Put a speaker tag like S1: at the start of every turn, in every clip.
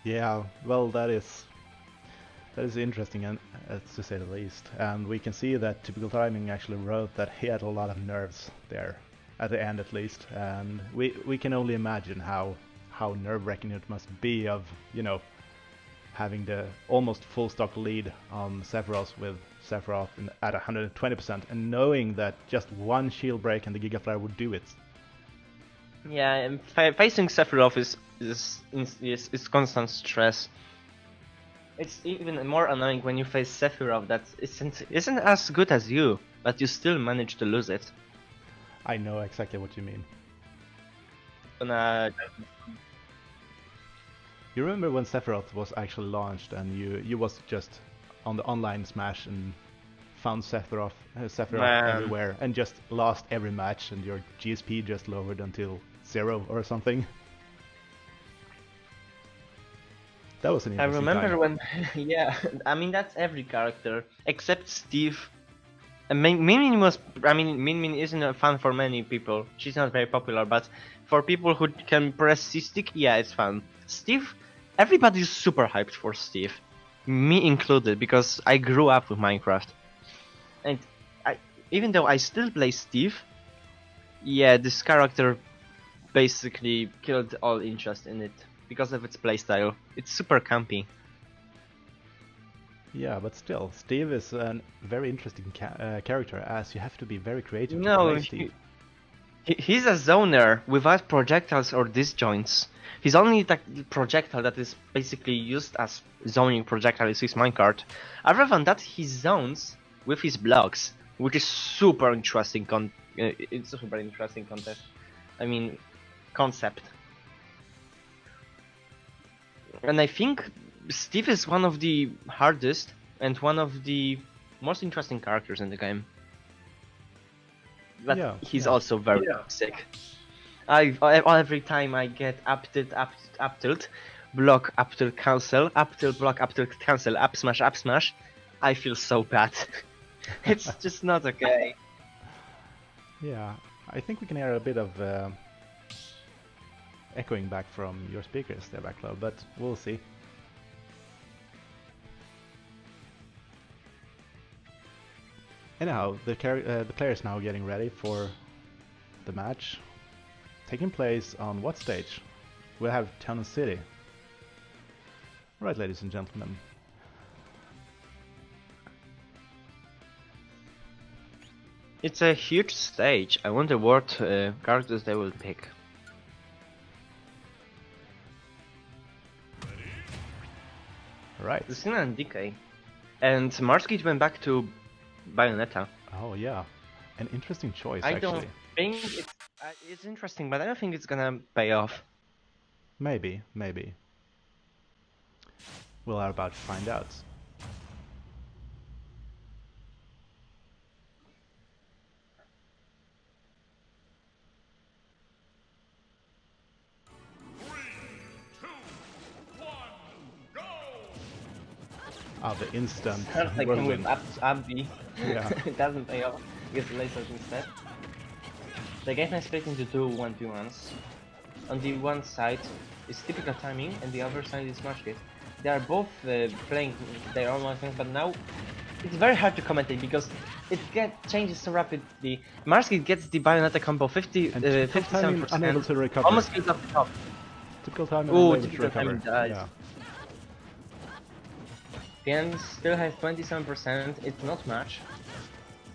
S1: Yeah, well, that is interesting, and to say the least. And we can see that Typical Timing actually wrote that he had a lot of nerves there, at the end at least. And we can only imagine how nerve-wracking it must be of having the almost full stock lead on Sephiroth with Sephiroth at 120% and knowing that just one shield break and the Giga Flare would do it.
S2: Yeah, and facing Sephiroth is constant stress. It's even more annoying when you face Sephiroth that isn't as good as you, but you still manage to lose it.
S1: I know exactly what you mean.
S2: And,
S1: You remember when Sephiroth was actually launched and you was just on the online Smash and found Sephiroth
S2: man,
S1: everywhere and just lost every match and your GSP just lowered until 0 or something? That was an
S2: I
S1: interesting
S2: remember
S1: time.
S2: when, yeah, I mean that's every character except Steve. And Min was, I mean, Min isn't a fun for many people. She's not very popular, but for people who can press C-stick, yeah, it's fun. Steve, everybody's super hyped for Steve, me included, because I grew up with Minecraft, and even though I still play Steve, yeah, this character basically killed all interest in it because of its playstyle. It's super campy.
S1: Yeah, but still, Steve is a very interesting character as you have to be very creative to
S2: No,
S1: play Steve.
S2: he's a zoner without projectiles or disjoints. His only projectile that is basically used as zoning projectile is his minecart. Other than that, he zones with his blocks, which is super interesting. It's a super interesting contest. I mean, concept. And I think Steve is one of the hardest and one of the most interesting characters in the game. But
S1: Yeah,
S2: he's
S1: yeah.
S2: also very toxic. Every time I get up tilt, block up tilt cancel, up tilt block up tilt cancel, up smash, I feel so bad. It's just not okay.
S1: Yeah, I think we can hear a bit of echoing back from your speakers there, Backlog, but we'll see. Anyhow, the players now getting ready for the match, taking place on what stage? We'll have Town and City. Right, ladies and gentlemen.
S2: It's a huge stage. I wonder what characters they will pick.
S1: Right.
S2: Lucina and DK. And Marskit went back to Bayonetta.
S1: Oh yeah, an interesting choice
S2: I
S1: actually.
S2: don't think it's interesting, but I don't think it's gonna pay off.
S1: Maybe, maybe. We'll are about to find out. Ah, the instant
S2: Sounds like him with
S1: whirlwind.
S2: Abdi.
S1: Yeah.
S2: It doesn't pay off. Gets lasers instead. The game is split into two 1v1s. On the one side is typical timing, and the other side is Smash Kit. They are both playing their own things, but now it's very hard to commentate because it changes so rapidly. Marskit gets the Bayonetta combo 57%.
S1: Unable to recover.
S2: Almost kills off the top.
S1: Typical time
S2: Ooh,
S1: unable to
S2: typical
S1: recover.
S2: timing dies.
S1: Yeah.
S2: Tian still has 27%, it's not much.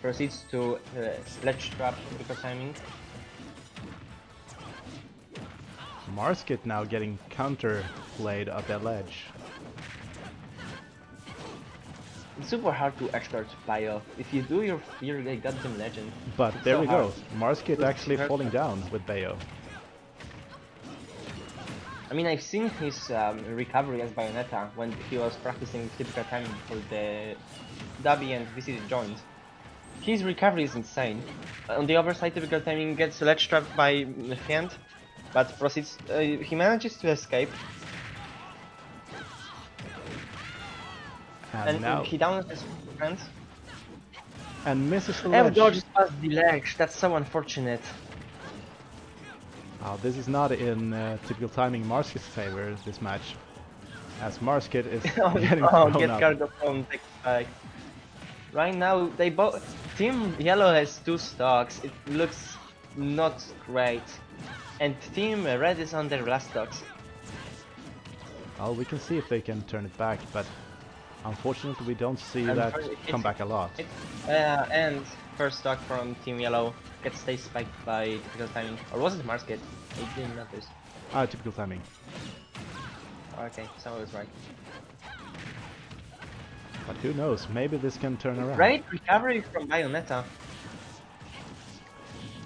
S2: Proceeds to Ledge Trap because timing.
S1: Marskit now getting counter played up that ledge.
S2: It's super hard to expert Bio. If you do, you're a goddamn legend.
S1: But
S2: It's
S1: there
S2: so
S1: we
S2: hard.
S1: go. Marskit actually falling down with Bayo.
S2: I mean, I've seen his recovery as Bayonetta when he was practicing typical timing for the Dabi and VCD joint. His recovery is insane. On the other side, typical timing gets ledge trapped by Fiend, but proceeds. He manages to escape,
S1: And now
S2: he downs his friend.
S1: and misses the
S2: Oh,
S1: ledge.
S2: dodges past the ledge. That's so unfortunate.
S1: Oh, this is not in typical timing Marskit's favor, this match. as Marskit is
S2: Oh
S1: getting
S2: no,
S1: thrown
S2: get
S1: up.
S2: cargo from take back. Right now, they both Team Yellow has 2 stocks. It looks not great, and Team Red is on their last stocks.
S1: Well, we can see if they can turn it back, but unfortunately we don't see
S2: And
S1: that
S2: for-
S1: come back a lot.
S2: And first stock from Team Yellow gets stay spiked by typical timing, or was it Marsket? I didn't notice.
S1: Ah, typical timing.
S2: Okay, so I was right.
S1: But who knows, maybe this can turn around.
S2: Great recovery from Bayonetta.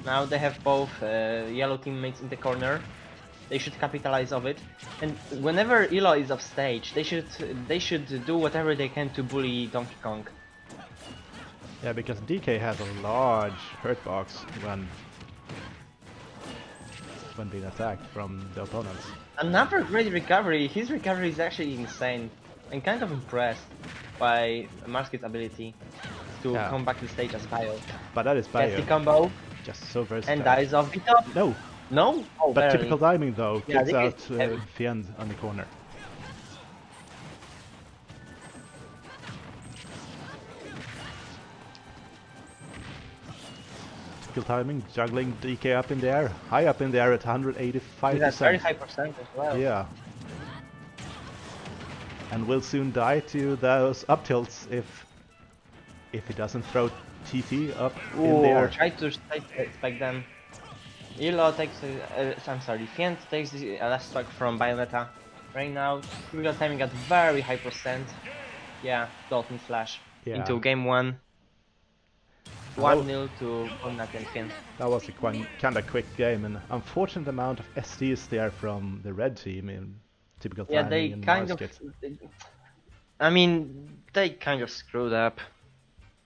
S2: Now they have both yellow teammates in the corner. They should capitalize of it. And whenever Elo is off stage, they should do whatever they can to bully Donkey Kong.
S1: Yeah, because DK has a large hurt box when being attacked from the opponents.
S2: Another great recovery. His recovery is actually insane. I'm kind of impressed by Marsket's ability to
S1: Yeah.
S2: come back to the stage as Bio.
S1: But that is
S2: Gets the
S1: Bio,
S2: combo
S1: just so versatile.
S2: and dies off the top.
S1: No,
S2: No? Oh,
S1: but
S2: barely.
S1: typical timing though,
S2: Yeah,
S1: kicks
S2: they
S1: out
S2: get heavy.
S1: Fiend on the corner. Typical timing, juggling DK up in the air, high up in the air at 185%.
S2: That's very high percent as well.
S1: Yeah. And will soon die to those up tilts if he doesn't throw TT up in the air.
S2: Try to spike them. Elo takes, I'm sorry, Fiend takes the last strike from Bayonetta. Right now, typical timing at very high percent. Yeah, Dolphin Flash
S1: Yeah.
S2: into game 1.
S1: Hello.
S2: 1-0 to Bayonetta and Fiend.
S1: That was a kind of quick game, and unfortunate amount of SDs there from the red team in typical
S2: Yeah,
S1: timing
S2: they
S1: and
S2: kind of.
S1: Marsket.
S2: I mean, they kind of screwed up.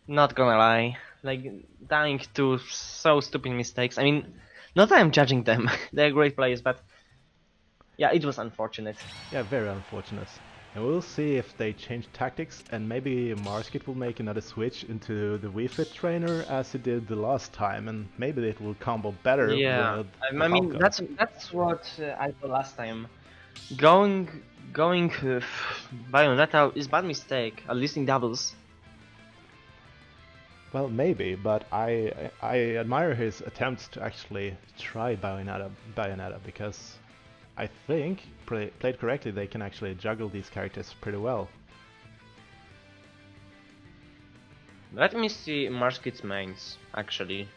S2: Not gonna lie. Like, dying to so stupid mistakes. I mean, not that I'm judging them. They're great players, but. Yeah, it was unfortunate.
S1: Yeah, very unfortunate. And we'll see if they change tactics, and maybe Marsket will make another switch into the Wii Fit trainer as he did the last time, and maybe it will combo better
S2: Yeah,
S1: with
S2: I mean,
S1: Falcon.
S2: that's what I thought last time. Going Bayonetta is bad mistake, at least in doubles.
S1: Well, maybe, but I admire his attempts to actually try Bayonetta because I think, played correctly, they can actually juggle these characters pretty well.
S2: Let me see Marsket's mains, actually.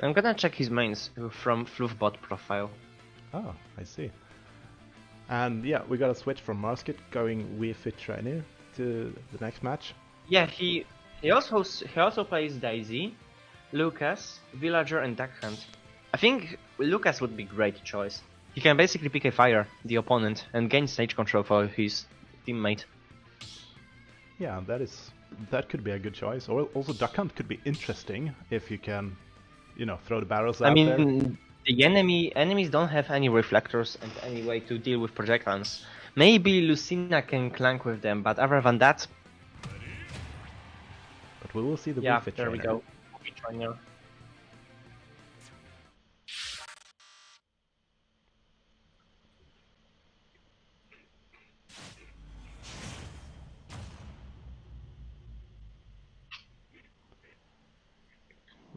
S2: I'm gonna check his mains from Fluffbot profile.
S1: Oh, I see. And yeah, we got a switch from Marsket going Wii Fit trainer to the next match.
S2: Yeah, he also plays Daisy, Lucas, Villager, and Duck Hunt. I think Lucas would be great choice. He can basically pick a fire the opponent and gain stage control for his teammate.
S1: Yeah, that could be a good choice. Or also Duck Hunt could be interesting if you can, you know, throw the barrels out there.
S2: I mean, the enemies don't have any reflectors and any way to deal with projectiles. Maybe Lucina can clank with them, but other than that,
S1: But we will see the
S2: yeah,
S1: Wii Fit
S2: there we
S1: trainer.
S2: go. Wii trainer.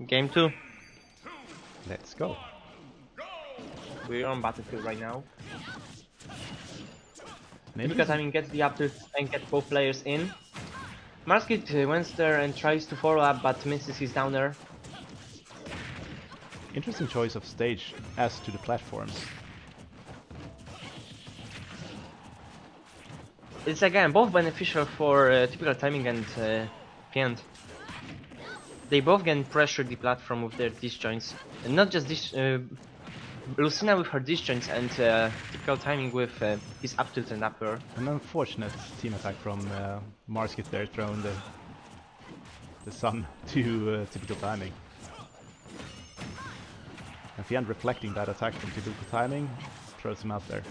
S2: Game 2.
S1: Let's go.
S2: We're on Battlefield right now.
S1: Maybe
S2: Because I mean, gets the up tilt and get both players in. Marsket went there and tries to follow up, but misses his downer.
S1: interesting choice of stage as to the platforms.
S2: It's again both beneficial for typical timing and Fiend. They both can pressure the platform with their disjoints, and not just this. Lucina with her disjoints and typical timing with his up tilt and upper.
S1: An unfortunate team attack from Marsket there, throwing the sun to typical timing. And Fiend reflecting that attack from typical timing, throws him out there.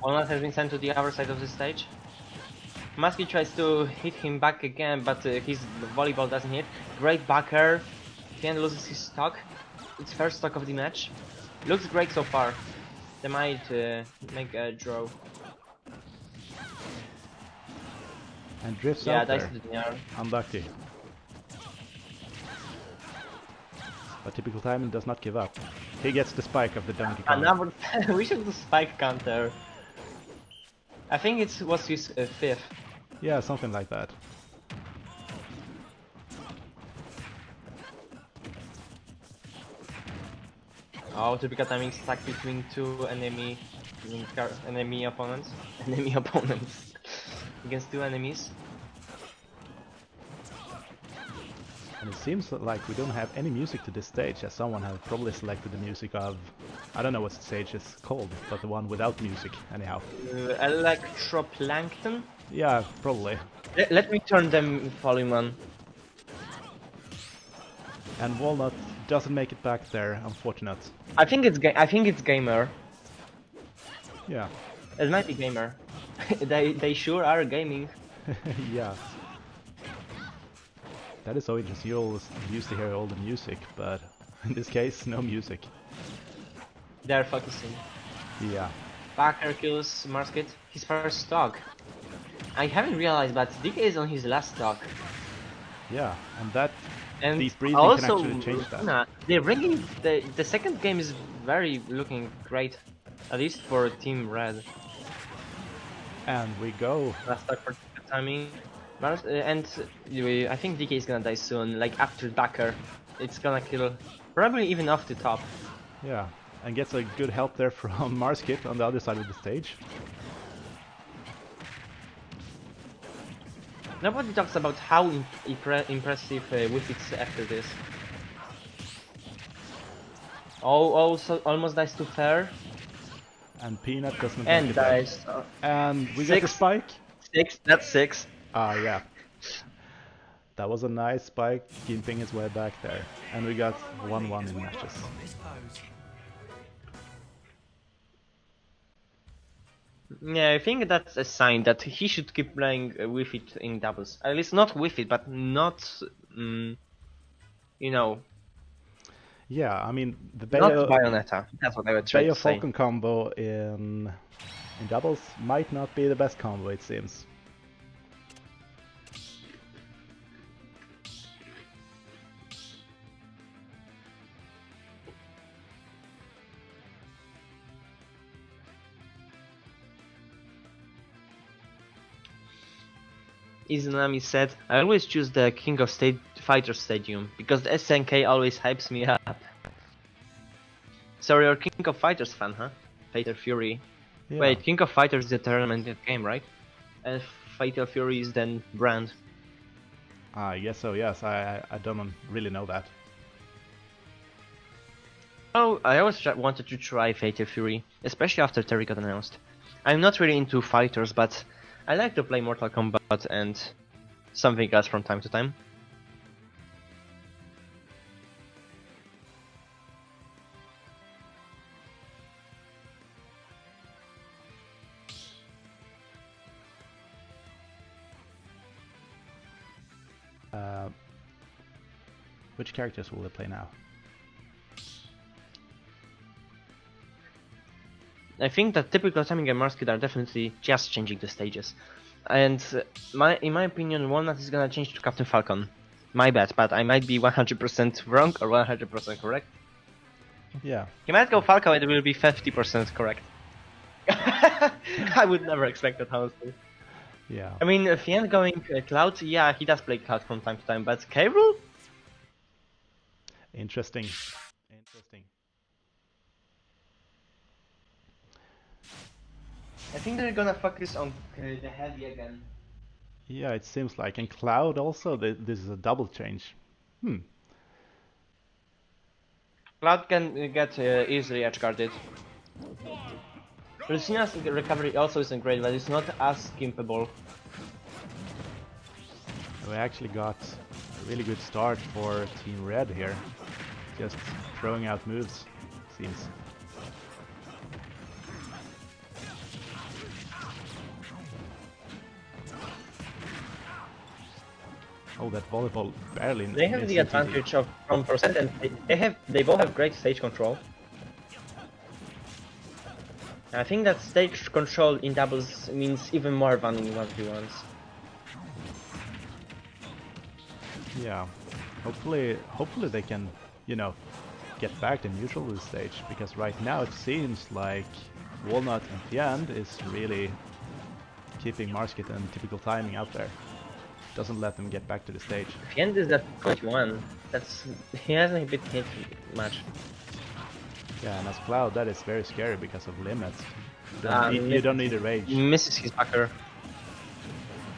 S2: Walnut has been sent to the other side of the stage. Musky tries to hit him back again, but his volleyball doesn't hit. Great backer. Fiend loses his stock. its first stock of the match. Looks great so far. They might make a draw.
S1: And drifts
S2: Yeah,
S1: out
S2: dice
S1: there.
S2: to the Niar.
S1: Unlucky. But Typical Timing does not give up. He gets the spike of the Donkey Kong.
S2: Another. We should do spike counter. I think it was his fifth.
S1: Yeah, something like that.
S2: Oh, Typical Timing stuck between two enemy opponents. Enemy opponents. Against two enemies.
S1: And it seems like we don't have any music to this stage, as someone has probably selected the music of... I don't know what the stage is called, but the one without music, anyhow.
S2: Electroplankton?
S1: Yeah, probably.
S2: Let me turn the volume on.
S1: And Walnut doesn't make it back there, unfortunate.
S2: I think it's gamer.
S1: Yeah.
S2: It might be gamer. they sure are gaming.
S1: Yeah. That is so interesting. You always used to hear all the music, but in this case, no music.
S2: They're focusing.
S1: Yeah.
S2: Backer kills Marskit. His first stock. I haven't realized, but DK is on his last stock.
S1: Yeah, and that
S2: And
S1: these breathing
S2: also,
S1: can actually change that.
S2: Luna, they're bringing the second game is very looking great, at least for Team Red.
S1: And we go.
S2: Last stock for timing. And I think DK is gonna die soon, like after Dakar. It's gonna kill, probably even off the top.
S1: Yeah, and gets a good help there from Marskit on the other side of the stage.
S2: Nobody talks about how impressive Wiffits after this. Oh, also almost dies to Fair.
S1: And Peanut doesn't
S2: And
S1: make it back.
S2: dies.
S1: And we get the spike.
S2: 6, that's 6.
S1: Ah, yeah. That was a nice spike, keeping his way back there. And we got 1-1 in matches.
S2: Yeah, I think that's a sign that he should keep playing with it in doubles. At least not with it, but not, you know,
S1: Yeah, I mean, the
S2: not
S1: Bayo
S2: Bayonetta. That's what I would try to say.
S1: Falcon combo in doubles might not be the best combo, it seems.
S2: Izanami said, I always choose the King of Fighters Stadium, because the SNK always hypes me up. So you're King of Fighters fan, huh? Fatal Fury.
S1: Yeah.
S2: Wait, King of Fighters is the tournament game, right? And Fatal Fury is then brand.
S1: I guess so, yes. I don't really know that.
S2: Oh, I always wanted to try Fatal Fury, especially after Terry got announced. I'm not really into fighters, but I like to play Mortal Kombat and something else from time to time.
S1: Which characters will they play now?
S2: I think that Typical Timing and Marskit are definitely just changing the stages. And in my opinion, Walnut is gonna change to Captain Falcon. My bet, but I might be 100% wrong or 100% correct.
S1: Yeah.
S2: He might go Falcon and it will be 50% correct. I would never expect that, honestly.
S1: Yeah.
S2: I mean, if he ends going Cloud, yeah, he does play Cloud from time to time, but K. Rool?
S1: Interesting. Interesting.
S2: I think they're gonna focus on the heavy again.
S1: Yeah, it seems like. And Cloud also, this is a double change.
S2: Cloud can get easily edge guarded. Lucina's recovery also isn't great, but it's not as skimpable.
S1: We actually got a really good start for Team Red here. Just throwing out moves, seems. Oh, that volleyball barely
S2: They have
S1: missed
S2: the
S1: TT.
S2: advantage of from percent, and they both have great stage control. I think that stage control in doubles means even more than in 1v1s.
S1: Yeah, hopefully they can, you know, get back to neutral this stage, because right now it seems like Walnut and Fiend is really keeping Marskit and Typical Timing out there. Doesn't let them get back to the stage.
S2: Fiend is at 21. He hasn't been hit much.
S1: Yeah, and as Cloud, that is very scary because of limits. You don't need a rage.
S2: Misses his backer.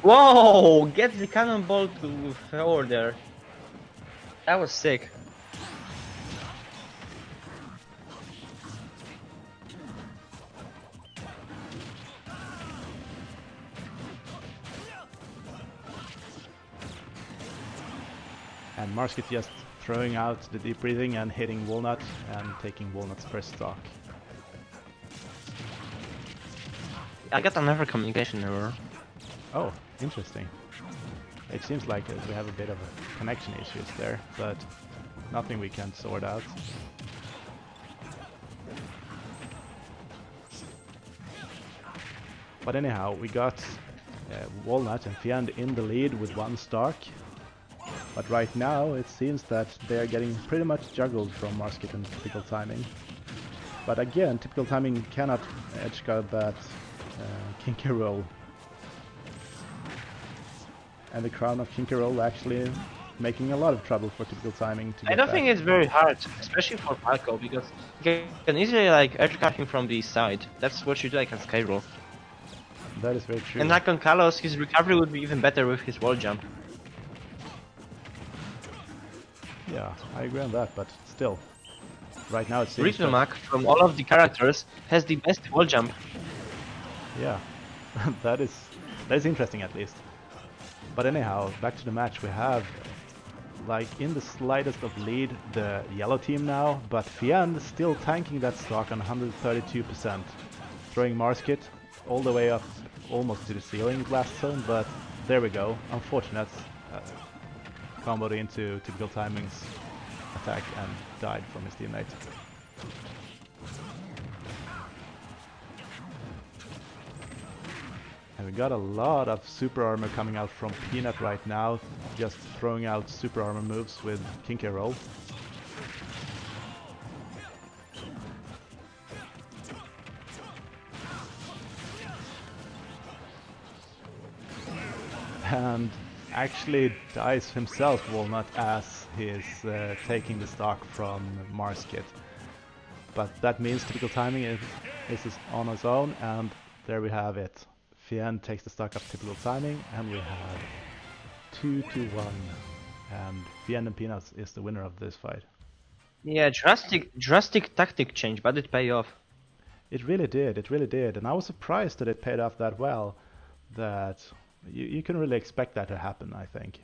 S2: Whoa! Gets the cannonball to forward there. That was sick.
S1: And Marskit just throwing out the deep breathing and hitting Walnut and taking Walnut's first stock.
S2: I got another communication error.
S1: Oh, interesting. It seems like we have a bit of a connection issues there, but nothing we can sort out. But anyhow, we got Walnut and Fiend in the lead with one stock. But right now it seems that they are getting pretty much juggled from Marskit and Typical Timing. But again, Typical Timing cannot edgeguard that Kinky Roll. And the Crown of Kinky Roll actually making a lot of trouble for Typical Timing to get
S2: I don't
S1: back.
S2: think it's very hard, especially for Falco, because you can easily like edgeguard him from the side. That's what you do like on Skyroll.
S1: That is very true.
S2: And like on Kalos, his recovery would be even better with his wall jump.
S1: Yeah, I agree on that, but still. Right now it seems
S2: Ritualmac, from all of the characters, has the best wall jump.
S1: Yeah, that is interesting at least. But anyhow, back to the match. We have, like, in the slightest of lead, the yellow team now, but Fiend still tanking that stock on 132%, throwing Marskit all the way up almost to the ceiling blast zone, but there we go. Unfortunate. Comboed into Typical Timing's attack and died from his teammate. And we got a lot of super armor coming out from Peanut right now, just throwing out super armor moves with Kinky Roll. And actually dies himself, Walnut, as he's taking the stock from Marskit. But that means Typical Timing is on his own, and there we have it. Fiend takes the stock of Typical Timing, and we have 2-1. And Fiend and Peanuts is the winner of this fight.
S2: Yeah, drastic tactic change, but it paid off.
S1: It really did, and I was surprised that it paid off that well. That you can really expect that to happen, I think.